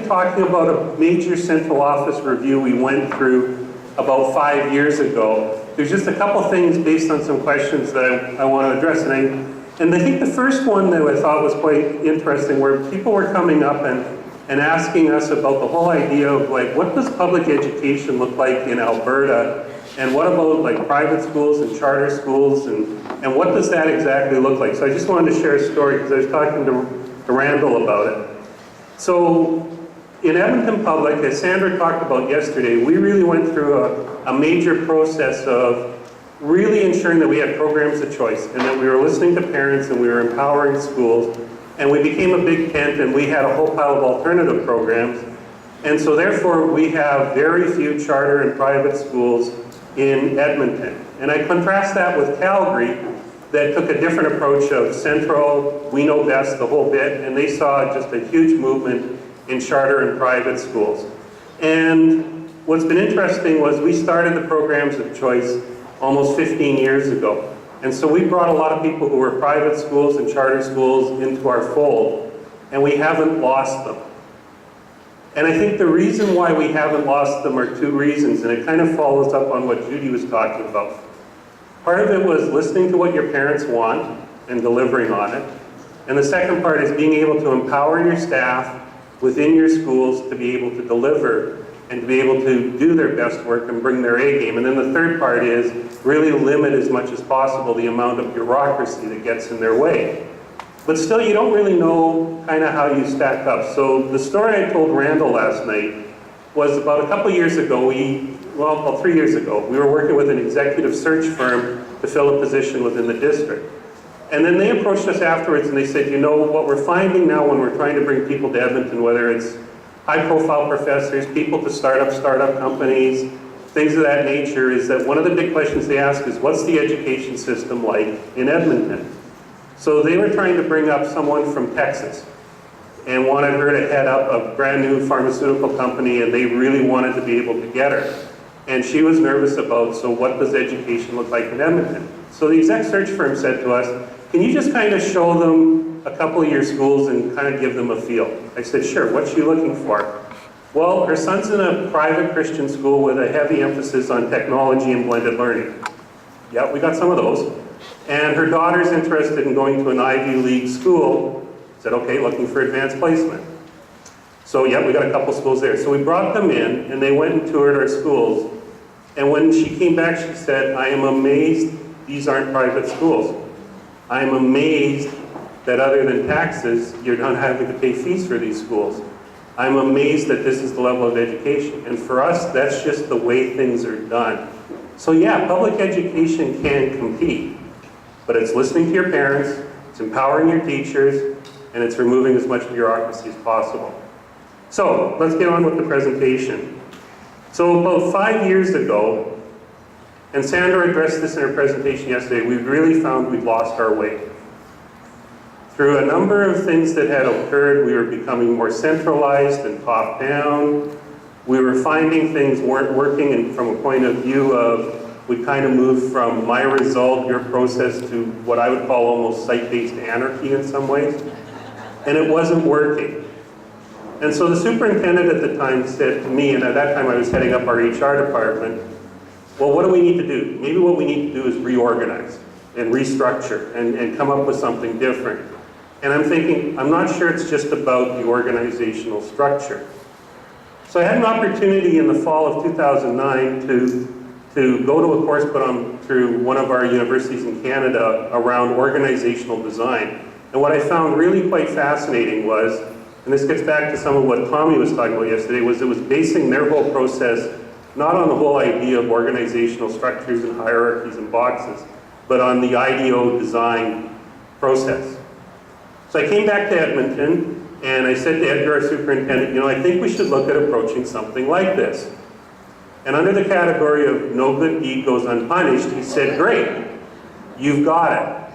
talking about a major central office review we went through about 5 years ago. There's just a couple things based on some questions that I want to address. And I think the first one that I thought was quite interesting, where people were coming up and asking us about the whole idea of like, what does public education look like in Alberta? And what about like private schools and charter schools, and what does that exactly look like? So I just wanted to share a story because I was talking to Randall about it. So in Edmonton Public, as Sandra talked about yesterday, we really went through a major process of really ensuring that we had programs of choice and that we were listening to parents and we were empowering schools, and we became a big tent and we had a whole pile of alternative programs. And so therefore we have very few charter and private schools in Edmonton. And I contrast that with Calgary, that took a different approach of central, we know best, the whole bit, and they saw just a huge movement in charter and private schools. And what's been interesting was we started the programs of choice almost 15 years ago. And so we brought a lot of people who were private schools and charter schools into our fold, and we haven't lost them. And I think the reason why we haven't lost them are two reasons, and it kind of follows up on what Judy was talking about. Part of it was listening to what your parents want and delivering on it. And the second part is being able to empower your staff within your schools to be able to deliver and to be able to do their best work and bring their A game. And then the third part is really limit as much as possible the amount of bureaucracy that gets in their way. But still, you don't really know kind of how you stack up. So the story I told Randall last night was about a couple years ago, about 3 years ago, we were working with an executive search firm to fill a position within the district. And then they approached us afterwards and they said, you know, what we're finding now when we're trying to bring people to Edmonton, whether it's high-profile professors, people to start up companies, things of that nature, is that one of the big questions they ask is, what's the education system like in Edmonton? So they were trying to bring up someone from Texas and wanted her to head up a brand new pharmaceutical company, and they really wanted to be able to get her. And she was nervous about, so what does education look like in Edmonton? So the exec search firm said to us, can you just kind of show them a couple of your schools and kind of give them a feel? I said, sure, what's she looking for? Well, her son's in a private Christian school with a heavy emphasis on technology and blended learning. Yeah, we got some of those. And her daughter's interested in going to an Ivy League school. Said, okay, looking for advanced placement. So yeah, we got a couple schools there. So we brought them in, and they went and toured our schools. And when she came back, she said, I am amazed these aren't private schools. I am amazed that other than taxes, you're not having to pay fees for these schools. I'm amazed that this is the level of education. And for us, that's just the way things are done. So yeah, public education can compete, but it's listening to your parents, it's empowering your teachers, and it's removing as much bureaucracy as possible. So let's get on with the presentation. So about 5 years ago, and Sandra addressed this in her presentation yesterday, we really found we'd lost our way. Through a number of things that had occurred, we were becoming more centralized and top-down. We were finding things weren't working, and from a point of view of, we kind of moved from my result, your process, to what I would call almost site-based anarchy in some ways. And it wasn't working. And so the superintendent at the time said to me, and at that time I was heading up our HR department, well, what do we need to do? Maybe what we need to do is reorganize and restructure and come up with something different. And I'm thinking, I'm not sure it's just about the organizational structure. So I had an opportunity in the fall of 2009 to go to a course put on through one of our universities in Canada around organizational design. And what I found really quite fascinating was, and this gets back to some of what Tommy was talking about yesterday, was it was basing their whole process not on the whole idea of organizational structures and hierarchies and boxes, but on the IDEO design process. So I came back to Edmonton, and I said to Edgar, our superintendent, you know, I think we should look at approaching something like this. And under the category of no good deed goes unpunished, he said, great, you've got it.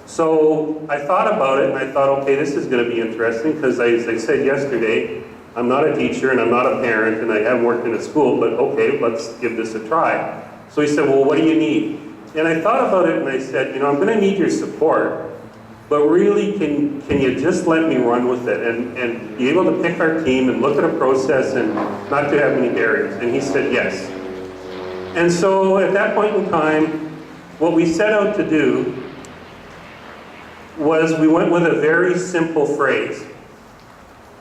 So I thought about it, and I thought, okay, this is going to be interesting, because as I said yesterday, I'm not a teacher, and I'm not a parent, and I haven't worked in a school, but okay, let's give this a try. So he said, well, what do you need? And I thought about it, and I said, you know, I'm going to need your support, but really, can you just let me run with it and be able to pick our team and look at a process and not to have any barriers? And he said yes. And so at that point in time, what we set out to do was we went with a very simple phrase.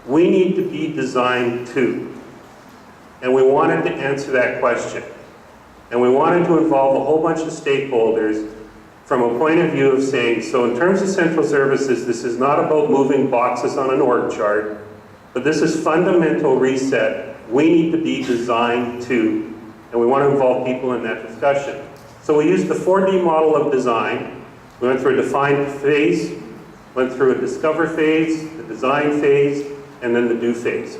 We need to be designed to. And we wanted to answer that question. And we wanted to involve a whole bunch of stakeholders from a point of view of saying, so in terms of central services, this is not about moving boxes on an org chart, but this is fundamental reset. We need to be designed to, and we want to involve people in that discussion. So we used the 4D model of design. We went through a define phase, went through a discover phase, the design phase, and then the do phase.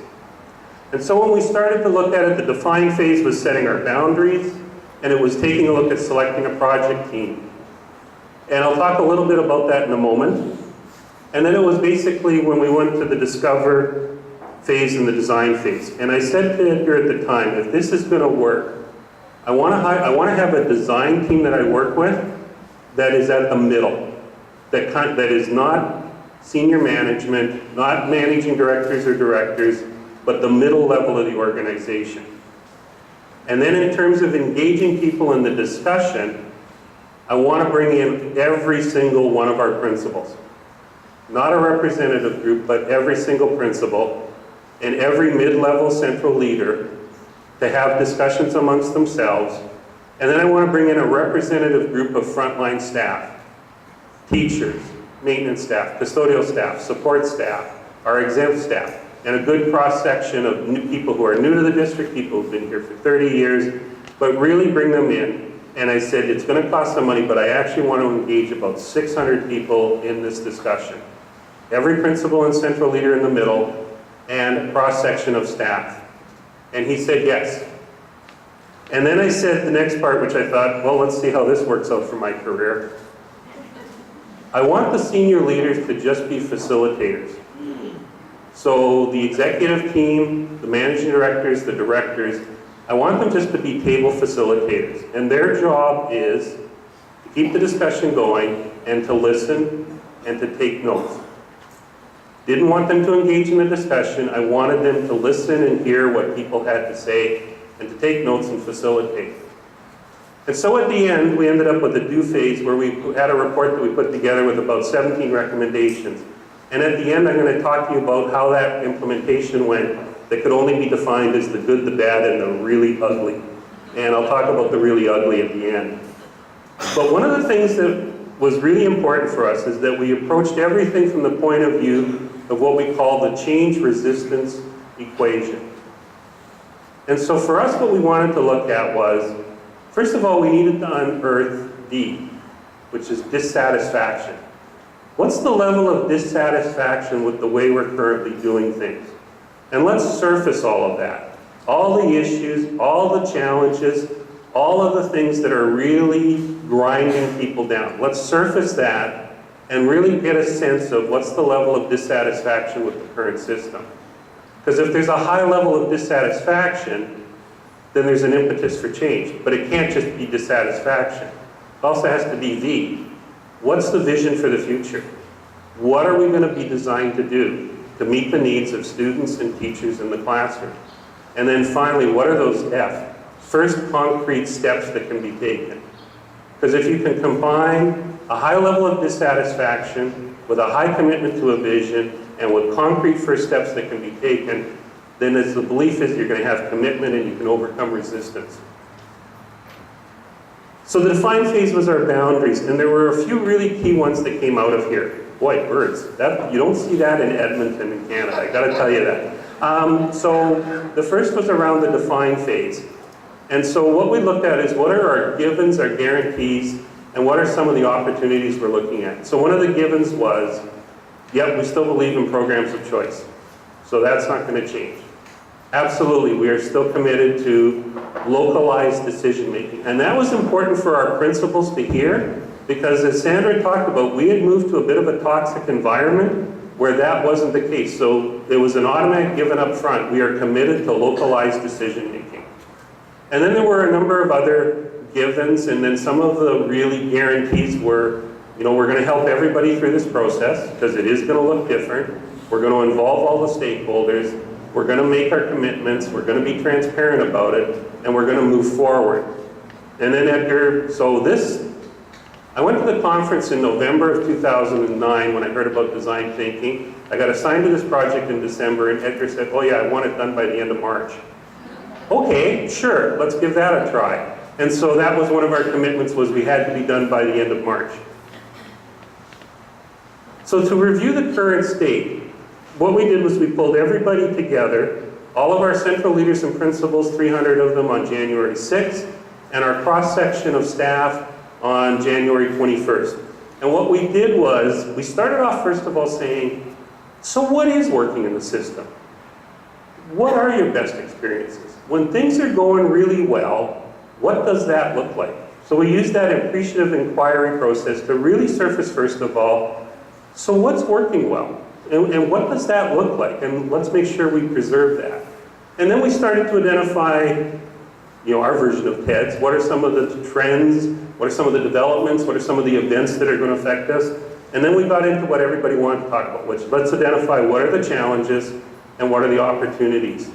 And so when we started to look at it, the define phase was setting our boundaries, and it was taking a look at selecting a project team. And I'll talk a little bit about that in a moment. And then it was basically when we went to the discover phase and the design phase. And I said to Edgar at the time, if this is going to work, I want to have a design team that I work with that is at the middle, that is not senior management, not managing directors or directors, but the middle level of the organization. And then in terms of engaging people in the discussion, I want to bring in every single one of our principals. Not a representative group, but every single principal and every mid-level central leader to have discussions amongst themselves. And then I want to bring in a representative group of frontline staff, teachers, maintenance staff, custodial staff, support staff, our exempt staff, and a good cross-section of new people who are new to the district, people who've been here for 30 years, but really bring them in. And I said, it's going to cost some money, but I actually want to engage about 600 people in this discussion. Every principal and central leader in the middle, and a cross-section of staff. And he said yes. And then I said the next part, which I thought, well, let's see how this works out for my career. I want the senior leaders to just be facilitators. So the executive team, the managing directors, the directors, I want them just to be table facilitators. And their job is to keep the discussion going and to listen and to take notes. Didn't want them to engage in the discussion. I wanted them to listen and hear what people had to say and to take notes and facilitate. And so at the end, we ended up with a do phase where we had a report that we put together with about 17 recommendations. And at the end, I'm going to talk to you about how that implementation went that could only be defined as the good, the bad, and the really ugly. And I'll talk about the really ugly at the end. But one of the things that was really important for us is that we approached everything from the point of view of what we call the change resistance equation. And so for us, what we wanted to look at was, first of all, we needed to unearth D, which is dissatisfaction. What's the level of dissatisfaction with the way we're currently doing things? And let's surface all of that. All the issues, all the challenges, all of the things that are really grinding people down. Let's surface that and really get a sense of what's the level of dissatisfaction with the current system. Because if there's a high level of dissatisfaction, then there's an impetus for change. But it can't just be dissatisfaction. It also has to be V. What's the vision for the future? What are we going to be designed to do to meet the needs of students and teachers in the classroom? And then finally, what are those F? First concrete steps that can be taken. Because if you can combine a high level of dissatisfaction with a high commitment to a vision and with concrete first steps that can be taken, then the belief is you're going to have commitment and you can overcome resistance. So the define phase was our boundaries, and there were a few really key ones that came out of here. Boy, birds. You don't see that in Edmonton in Canada, I gotta tell you that. So the first was around the define phase. And so what we looked at is what are our givens, our guarantees, and what are some of the opportunities we're looking at. So one of the givens was, yep, we still believe in programs of choice. So that's not going to change. Absolutely, we are still committed to localized decision making. And that was important for our principals to hear, because as Sandra talked about, we had moved to a bit of a toxic environment where that wasn't the case. So it was an automatic given up front. We are committed to localized decision making. And then there were a number of other givens, and then some of the really guarantees were You know, we're going to help everybody through this process because it is going to look different. We're going to involve all the stakeholders. We're going to make our commitments. We're going to be transparent about it, and we're going to move forward. And then Edgar, I went to the conference in November of 2009 when I heard about design thinking. I got assigned to this project in December, and Edgar said, oh yeah, I want it done by the end of March. Okay, sure, let's give that a try. And so that was one of our commitments, was we had to be done by the end of March. So to review the current state, what we did was we pulled everybody together, all of our central leaders and principals, 300 of them on January 6th, and our cross-section of staff on January 21st. And what we did was, we started off first of all saying, so what is working in the system? What are your best experiences? When things are going really well, what does that look like? So we used that appreciative inquiry process to really surface first of all, so what's working well? And what does that look like? And let's make sure we preserve that. And then we started to identify, our version of TEDs. What are some of the trends? What are some of the developments? What are some of the events that are going to affect us? And then we got into what everybody wanted to talk about, which let's identify what are the challenges and what are the opportunities.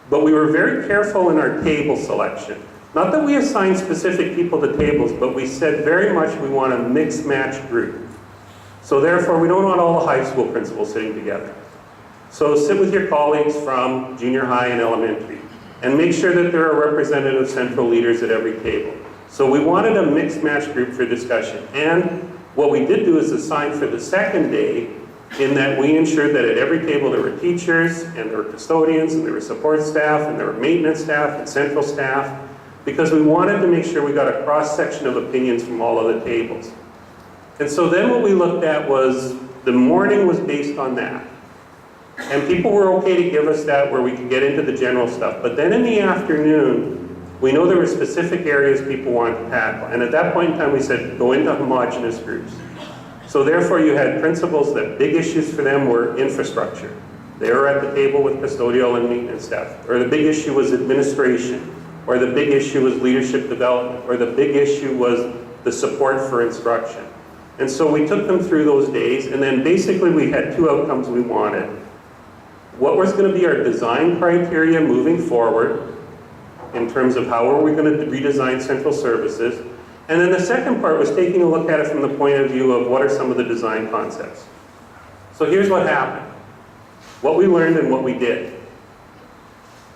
But we were very careful in our table selection. Not that we assigned specific people to tables, but we said very much we want a mix-match group. So therefore, we don't want all the high school principals sitting together. So sit with your colleagues from junior high and elementary, and make sure that there are representative central leaders at every table. So we wanted a mixed-match group for discussion. And what we did do is assign for the second day, in that we ensured that at every table there were teachers, and there were custodians, and there were support staff, and there were maintenance staff, and central staff, because we wanted to make sure we got a cross-section of opinions from all of the tables. And so then what we looked at was, the morning was based on that. And people were okay to give us that where we could get into the general stuff. But then in the afternoon, we know there were specific areas people wanted to tackle. And at that point in time, we said, go into homogenous groups. So therefore, you had principals that big issues for them were infrastructure. They were at the table with custodial and maintenance staff. Or the big issue was administration. Or the big issue was leadership development. Or the big issue was the support for instruction. And so we took them through those days, and then basically we had two outcomes we wanted. What was going to be our design criteria moving forward in terms of how are we going to redesign central services? And then the second part was taking a look at it from the point of view of what are some of the design concepts. So here's what happened. What we learned and what we did.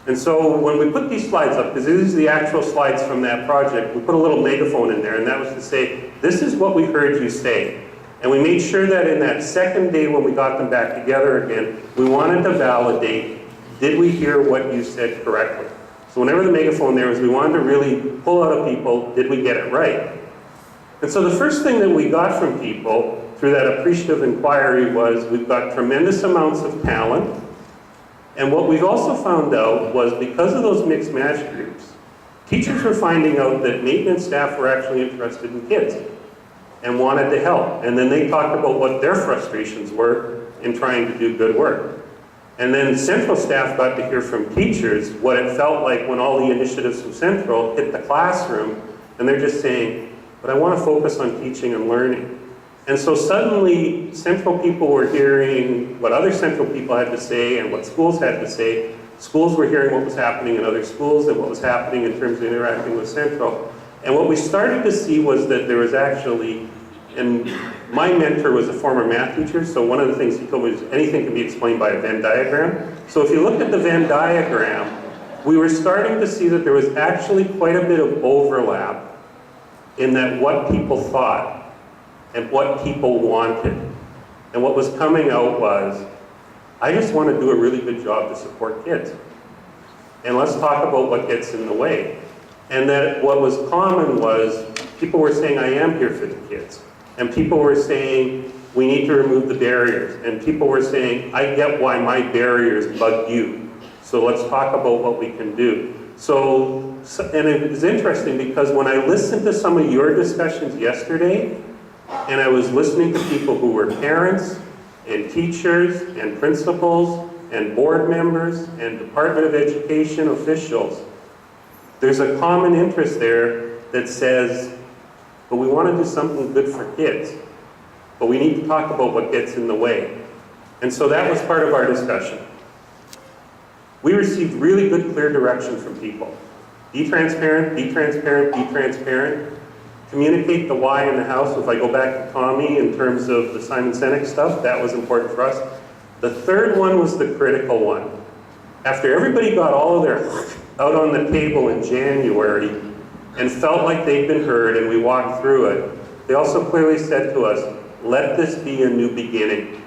And so when we put these slides up, because these are the actual slides from that project, we put a little megaphone in there, and that was to say, this is what we heard you say. And we made sure that in that second day when we got them back together again, we wanted to validate, did we hear what you said correctly? So whenever the megaphone there was, we wanted to really pull out of people, did we get it right? And so the first thing that we got from people through that appreciative inquiry was, we've got tremendous amounts of talent. And what we've also found out was, because of those mixed match groups, teachers were finding out that maintenance staff were actually interested in kids and wanted to help. And then they talked about what their frustrations were in trying to do good work. And then central staff got to hear from teachers what it felt like when all the initiatives from central hit the classroom, and they're just saying, but I want to focus on teaching and learning. And so suddenly, central people were hearing what other central people had to say and what schools had to say. Schools were hearing what was happening in other schools and what was happening in terms of interacting with central. And what we started to see was that there was actually, and my mentor was a former math teacher, so one of the things he told me is anything can be explained by a Venn diagram. So if you look at the Venn diagram, we were starting to see that there was actually quite a bit of overlap in that what people thought and what people wanted. And what was coming out was, I just want to do a really good job to support kids. And let's talk about what gets in the way. And that what was common was, people were saying, I am here for the kids. And people were saying, we need to remove the barriers. And people were saying, I get why my barriers bug you. So let's talk about what we can do. And it was interesting because when I listened to some of your discussions yesterday, and I was listening to people who were parents, and teachers, and principals, and board members, and Department of Education officials, there's a common interest there that says, but we want to do something good for kids. But we need to talk about what gets in the way. And so that was part of our discussion. We received really good, clear direction from people. Be transparent, be transparent, be transparent. Communicate the why in the house. If I go back to Tommy in terms of the Simon Sinek stuff, that was important for us. The third one was the critical one. After everybody got all of their out on the table in January and felt like they'd been heard and we walked through it, they also clearly said to us, let this be a new beginning.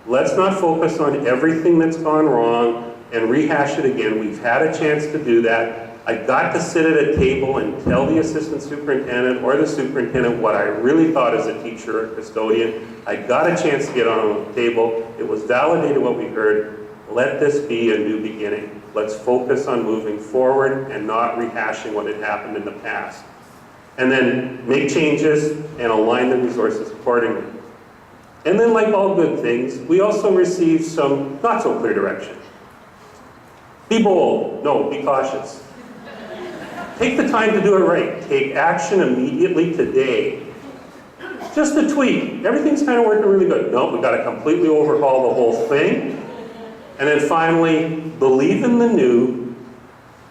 Let's not focus on everything that's gone wrong and rehash it again. We've had a chance to do that. I got to sit at a table and tell the assistant superintendent or the superintendent what I really thought as a teacher or custodian. I got a chance to get on the table. It was validated what we heard. Let this be a new beginning. Let's focus on moving forward and not rehashing what had happened in the past. And then make changes and align the resources accordingly. And then, like all good things, we also received some not so clear direction. Be bold. No, be cautious. Take the time to do it right. Take action immediately today. Just a tweak. Everything's kind of working really good. No, we got to completely overhaul the whole thing. And then finally, believe in the new,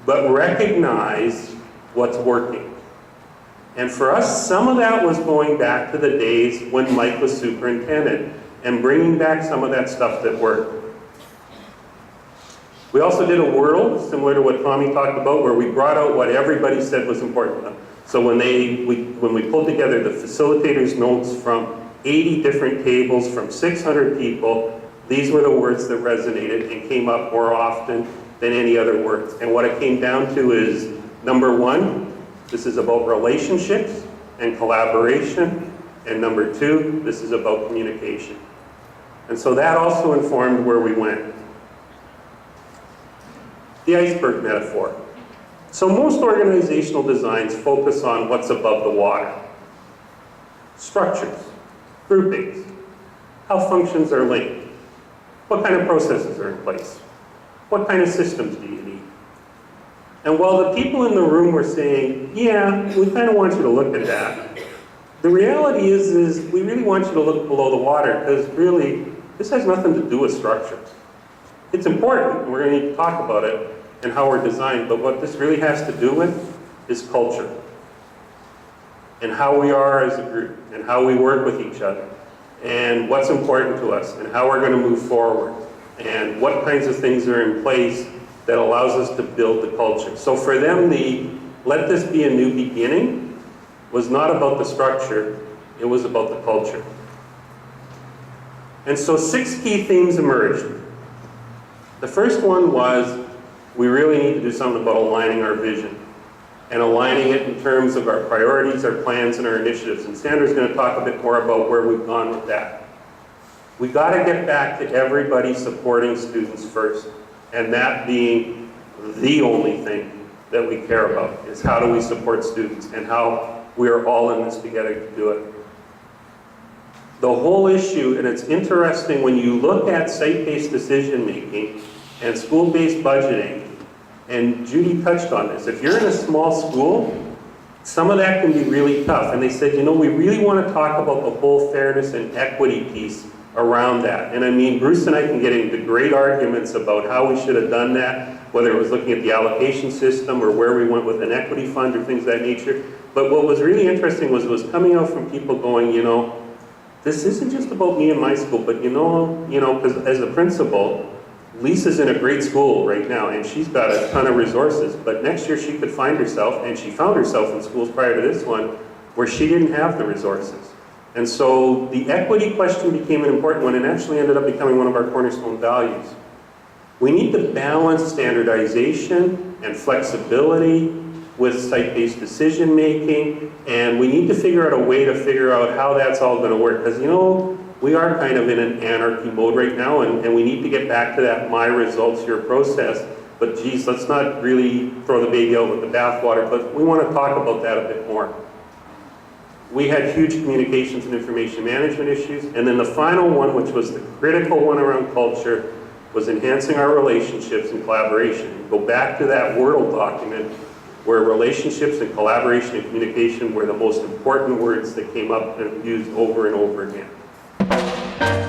but recognize what's working. And for us, some of that was going back to the days when Mike was superintendent and bringing back some of that stuff that worked. We also did a whirl, similar to what Tommy talked about, where we brought out what everybody said was important. So when we pulled together the facilitators' notes from 80 different tables from 600 people, these were the words that resonated and came up more often than any other words. And what it came down to is, number one, this is about relationships and collaboration. And number two, this is about communication. And so that also informed where we went. The iceberg metaphor. So most organizational designs focus on what's above the water. Structures, groupings, how functions are linked, what kind of processes are in place, what kind of systems do you need. And while the people in the room were saying, yeah, we kind of want you to look at that, the reality is we really want you to look below the water, because really, this has nothing to do with structures. It's important, and we're going to need to talk about it and how we're designed, but what this really has to do with is culture and how we are as a group and how we work with each other and what's important to us and how we're going to move forward and what kinds of things are in place that allows us to build the culture. So for them, the let this be a new beginning was not about the structure, it was about the culture. And so 6 key themes emerged. The first one was we really need to do something about aligning our vision and aligning it in terms of our priorities, our plans, and our initiatives. And Sandra's going to talk a bit more about where we've gone with that. We got to get back to everybody supporting students first, and that being the only thing that we care about is how do we support students and how we are all in this together to do it. The whole issue, and it's interesting when you look at site-based decision-making and school-based budgeting, and Judy touched on this, if you're in a small school, some of that can be really tough. And they said, you know, we really want to talk about the whole fairness and equity piece around that. And I mean, Bruce and I can get into great arguments about how we should have done that, whether it was looking at the allocation system or where we went with an equity fund or things of that nature. But what was really interesting was it was coming out from people going, you know, this isn't just about me and my school, but you know, because as a principal, Lisa's in a great school right now, and she's got a ton of resources, but next year she could find herself, and she found herself in schools prior to this one, where she didn't have the resources. And so the equity question became an important one, and actually ended up becoming one of our cornerstone values. We need to balance standardization and flexibility with site-based decision-making, and we need to figure out a way to figure out how that's all going to work, because, you know, we are kind of in an anarchy mode right now, and we need to get back to that my results, your process. But geez, let's not really throw the baby out with the bathwater, but we want to talk about that a bit more. We had huge communications and information management issues, and then the final one, which was the critical one around culture, was enhancing our relationships and collaboration. Go back to that Wordle document where relationships and collaboration and communication were the most important words that came up and used over and over again.